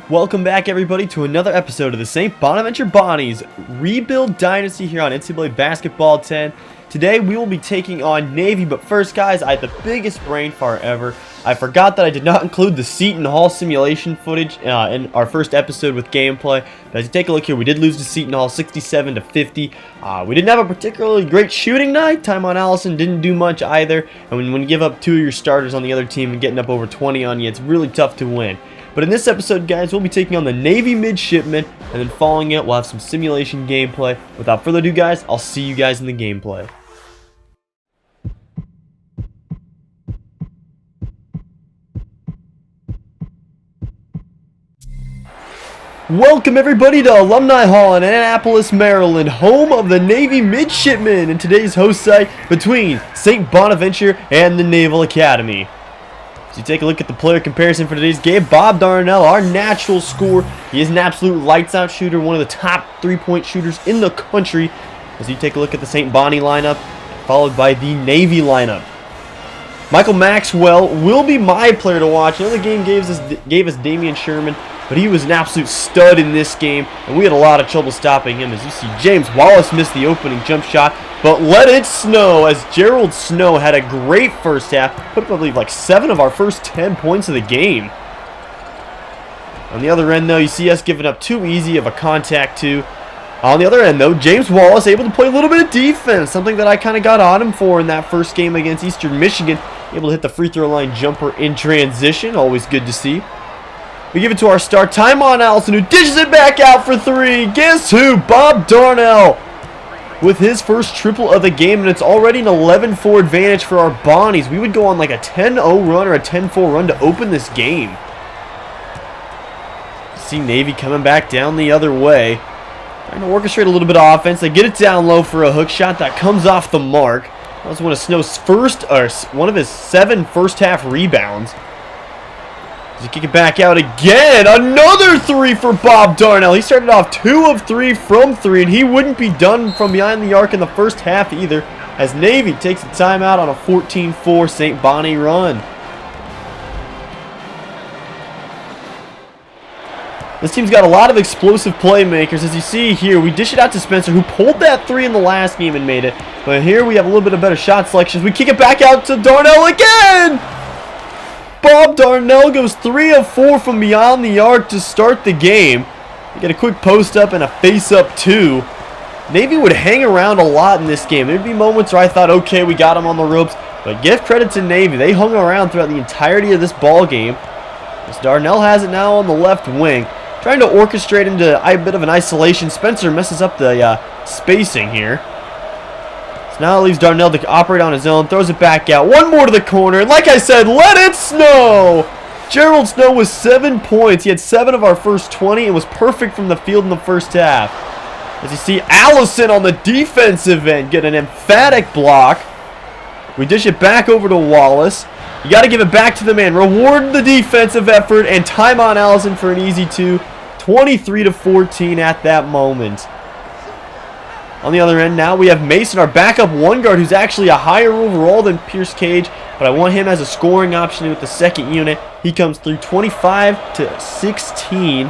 Welcome back, everybody, to another episode of the St. Bonaventure Bonnies Rebuild Dynasty here on NCAA Basketball 10. Today, we will be taking on Navy, but first, guys, I had the biggest brain fart ever. I forgot that I did not include the Seton Hall simulation footage in our first episode with gameplay. But as you take a look here, we did lose to Seton Hall 67-50. We didn't have a particularly great shooting night. Tymon Allison didn't do much either. And when you give up two of your starters on the other team and getting up over 20 on you, it's really tough to win. But in this episode, guys, we'll be taking on the Navy midshipmen, and then following it, we'll have some simulation gameplay. Without further ado, guys, I'll see you guys in the gameplay. Welcome, everybody, to Alumni Hall in Annapolis, Maryland, home of the Navy midshipmen, and today's host site between St. Bonaventure and the Naval Academy. As you take a look at the player comparison for today's game, Bob Darnell, our natural scorer. He is an absolute lights-out shooter, one of the top three-point shooters in the country. As you take a look at the St. Bonnie lineup, followed by the Navy lineup. Michael Maxwell will be my player to watch. I know the game gave us Damian Sherman, but he was an absolute stud in this game, and we had a lot of trouble stopping him. As you see, James Wallace missed the opening jump shot, but let it snow, as Gerald Snow had a great first half, put up, I believe, like 7 of our first 10 points of the game. On the other end, though, you see us giving up too easy of a contact to. On the other end, though, James Wallace able to play a little bit of defense, something that I kind of got on him for in that first game against Eastern Michigan. Able to hit the free throw line jumper in transition, always good to see. We give it to our star, Tymon Allison, who dishes it back out for three. Guess who? Bob Darnell with his first triple of the game, and it's already an 11-4 advantage for our Bonnies. We would go on like a 10-0 run or a 10-4 run to open this game. See Navy coming back down the other way. Trying to orchestrate a little bit of offense. They get it down low for a hook shot that comes off the mark. That was one of Snow's one of his 7 first-half rebounds. As you kick it back out again, another 3 for Bob Darnell. He started off 2 of 3 from 3, and he wouldn't be done from behind the arc in the first half either, as Navy takes a timeout on a 14-4 St. Bonnie run. This team's got a lot of explosive playmakers. As you see here, we dish it out to Spencer, who pulled that 3 in the last game and made it. But here we have a little bit of better shot selection. We kick it back out to Darnell again! Bob Darnell goes 3 of 4 from beyond the arc to start the game. We get a quick post up and a face up 2. Navy would hang around a lot in this game. There'd be moments where I thought, okay, we got them on the ropes. But give credit to Navy. They hung around throughout the entirety of this ball game. As Darnell has it now on the left wing. Trying to orchestrate into a bit of an isolation. Spencer messes up the spacing here. Now it leaves Darnell to operate on his own, throws it back out. One more to the corner, and like I said, let it snow! Gerald Snow with 7 points. He had 7 of our first 20 and was perfect from the field in the first half. As you see, Allison on the defensive end get an emphatic block. We dish it back over to Wallace. You got to give it back to the man. Reward the defensive effort, and Tymon Allison for an easy 2. 23-14 at that moment. On the other end now, we have Mason, our backup one guard, who's actually a higher overall than Pierce Cage, but I want him as a scoring option with the second unit. He comes through 25-16.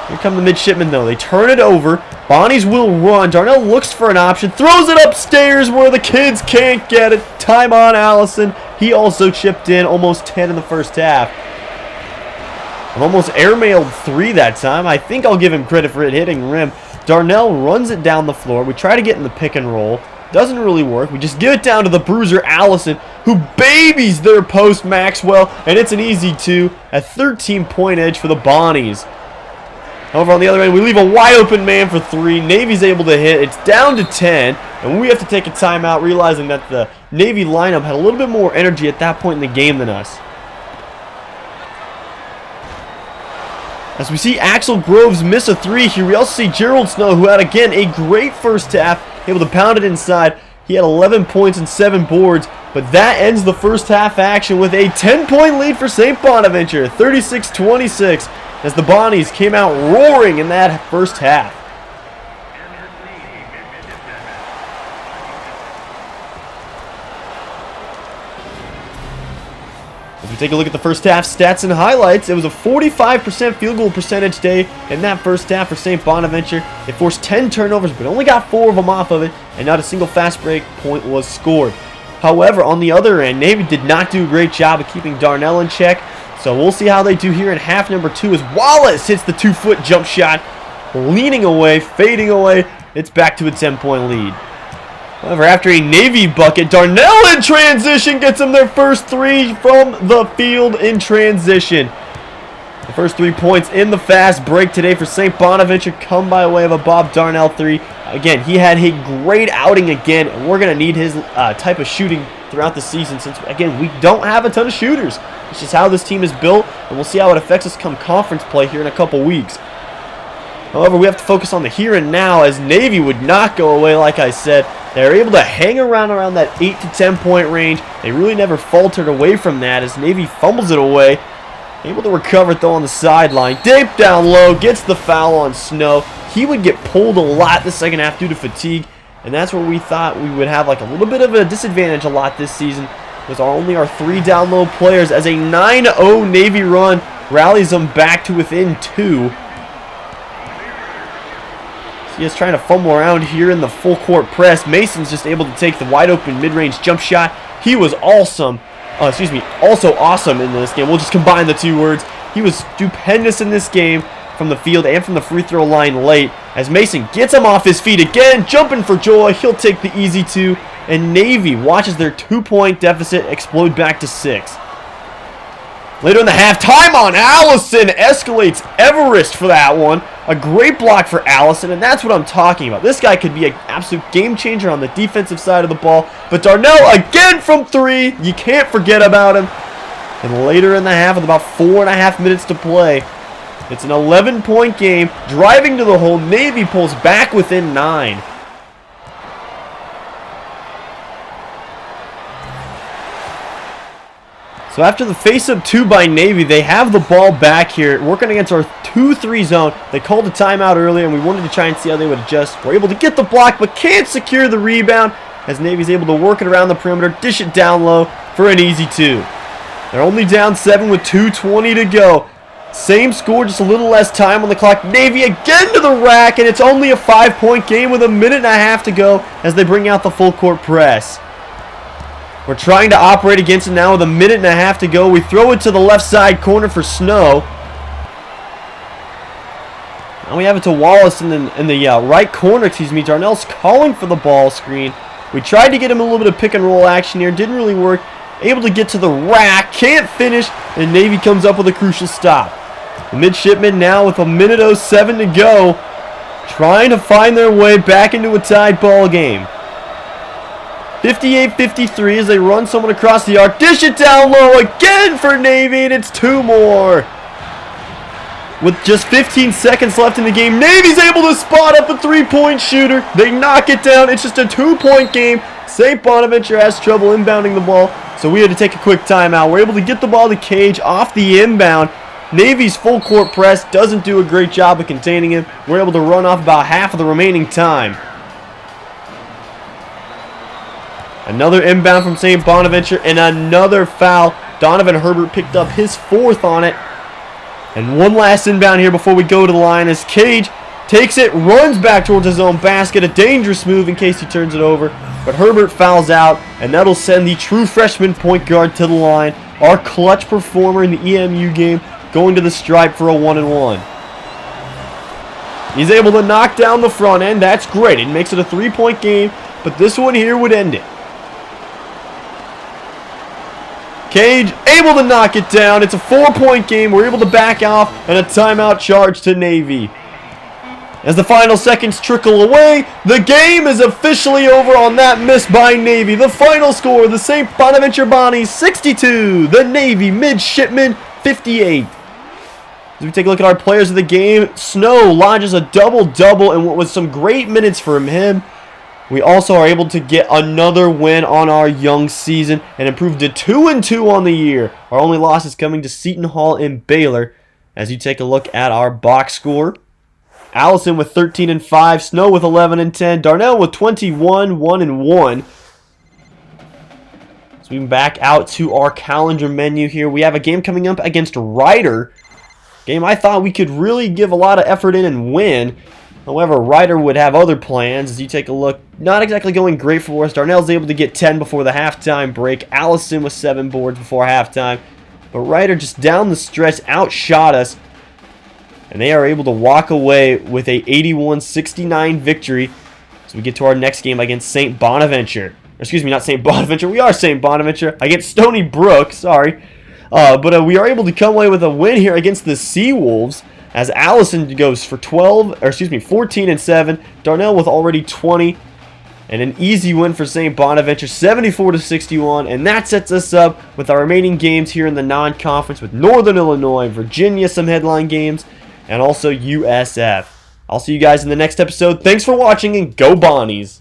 Here come the midshipmen, though. They turn it over. Bonnies will run. Darnell looks for an option, throws it upstairs where the kids can't get it. Tymon Allison, he also chipped in almost 10 in the first half. I've almost airmailed 3 that time. I think I'll give him credit for it hitting rim. Darnell runs it down the floor. We try to get in the pick and roll. Doesn't really work. We just give it down to the bruiser Allison, who babies their post Maxwell, and it's an easy 2. A 13-point edge for the Bonnies. However, on the other end, we leave a wide open man for 3. Navy's able to hit. It's down to 10, and we have to take a timeout, realizing that the Navy lineup had a little bit more energy at that point in the game than us. As we see Axel Groves miss a 3 here, we also see Gerald Snow, who had, again, a great first half, able to pound it inside. He had 11 points and 7 boards, but that ends the first half action with a 10-point lead for St. Bonaventure, 36-26, as the Bonnies came out roaring in that first half. As we Take a look at the first half stats and highlights. It was a 45% field goal percentage day in that first half for St. Bonaventure. They forced 10 turnovers, but only got 4 of them off of it, and not a single fast break point was scored. However, on the other end, Navy did not do a great job of keeping Darnell in check, so we'll see how they do here in half number 2 as Wallace hits the 2-foot jump shot, leaning away, fading away. It's back to a 10-point lead. However, after a Navy bucket, Darnell in transition gets them their first 3 from the field in transition. The first 3 points in the fast break today for St. Bonaventure come by way of a Bob Darnell 3. Again, he had a great outing again, and we're going to need his type of shooting throughout the season since, again, we don't have a ton of shooters. It's just how this team is built, and we'll see how it affects us come conference play here in a couple weeks. However, we have to focus on the here and now as Navy would not go away, like I said. They were able to hang around that 8 to 10 point range. They really never faltered away from that as Navy fumbles it away. Able to recover it though on the sideline. Deep down low, gets the foul on Snow. He would get pulled a lot the second half due to fatigue. And that's where we thought we would have like a little bit of a disadvantage a lot this season. With only our 3 down low players as a 9-0 Navy run rallies them back to within 2. He is trying to fumble around here in the full court press. Mason's just able to take the wide open mid-range jump shot. He was awesome. Also awesome in this game. We'll just combine the 2 words. He was stupendous in this game from the field and from the free throw line late. As Mason gets him off his feet again, jumping for joy. He'll take the easy 2. And Navy watches their 2-point deficit explode back to 6. Later in the half, time on Allison escalates Everest for that one. A great block for Allison, and that's what I'm talking about. This guy could be an absolute game changer on the defensive side of the ball. But Darnell again from 3. You can't forget about him. And later in the half, with about 4.5 minutes to play, it's an 11-point game. Driving to the hole, Navy pulls back within 9. So after the face-up 2 by Navy, they have the ball back here, working against our 2-3 zone. They called a timeout earlier, and we wanted to try and see how they would adjust. We're able to get the block, but can't secure the rebound, as Navy's able to work it around the perimeter, dish it down low for an easy 2. They're only down 7 with 2:20 to go. Same score, just a little less time on the clock. Navy again to the rack, and it's only a 5-point game with a minute and a half to go as they bring out the full court press. We're trying to operate against it now with a minute and a half to go. We throw it to the left side corner for Snow. Now we have it to Wallace in the right corner, Darnell's calling for the ball screen. We tried to get him a little bit of pick and roll action here. Didn't really work. Able to get to the rack. Can't finish. And Navy comes up with a crucial stop. The midshipmen now with a minute 07 to go. Trying to find their way back into a tied ball game. 58-53 as they run someone across the arc. Dish it down low again for Navy, and it's 2 more. With just 15 seconds left in the game, Navy's able to spot up a 3-point shooter. They knock it down. It's just a 2-point game. St. Bonaventure has trouble inbounding the ball, so we had to take a quick timeout. We're able to get the ball to Cage off the inbound. Navy's full court press doesn't do a great job of containing him. We're able to run off about half of the remaining time. Another inbound from St. Bonaventure and another foul. Donovan Herbert picked up his 4th on it. And one last inbound here before we go to the line as Cage takes it, runs back towards his own basket. A dangerous move in case he turns it over. But Herbert fouls out, and that'll send the true freshman point guard to the line. Our clutch performer in the EMU game going to the stripe for a 1-and-1. He's able to knock down the front end. That's great. It makes it a 3-point game, but this one here would end it. Cage able to knock it down. It's a 4-point game. We're able to back off, and a timeout charge to Navy. As the final seconds trickle away, the game is officially over on that miss by Navy. The final score, the St. Bonaventure Bonnies 62, the Navy Midshipmen 58. As we take a look at our players of the game, Snow lodges a double-double and what was some great minutes from him. We also are able to get another win on our young season and improve to 2-2 on the year. Our only loss is coming to Seton Hall and Baylor. As you take a look at our box score, Allison with 13-5, Snow with 11-10, Darnell with 21, 1-1. Sweeping back out to our calendar menu here. We have a game coming up against Rider. Game I thought we could really give a lot of effort in and win. However, Rider would have other plans. As you take a look, not exactly going great for us. Darnell's able to get 10 before the halftime break. Allison with 7 boards before halftime. But Rider just down the stretch outshot us. And they are able to walk away with a 81-69 victory. So we get to our next game against St. Bonaventure. Excuse me, not St. Bonaventure. We are St. Bonaventure. Against Stony Brook, sorry. But we are able to come away with a win here against the Seawolves. As Allison goes for 14 and 7. Darnell with already 20. And an easy win for St. Bonaventure, 74-61. And that sets us up with our remaining games here in the non-conference with Northern Illinois, Virginia, some headline games, and also USF. I'll see you guys in the next episode. Thanks for watching, and go Bonnies!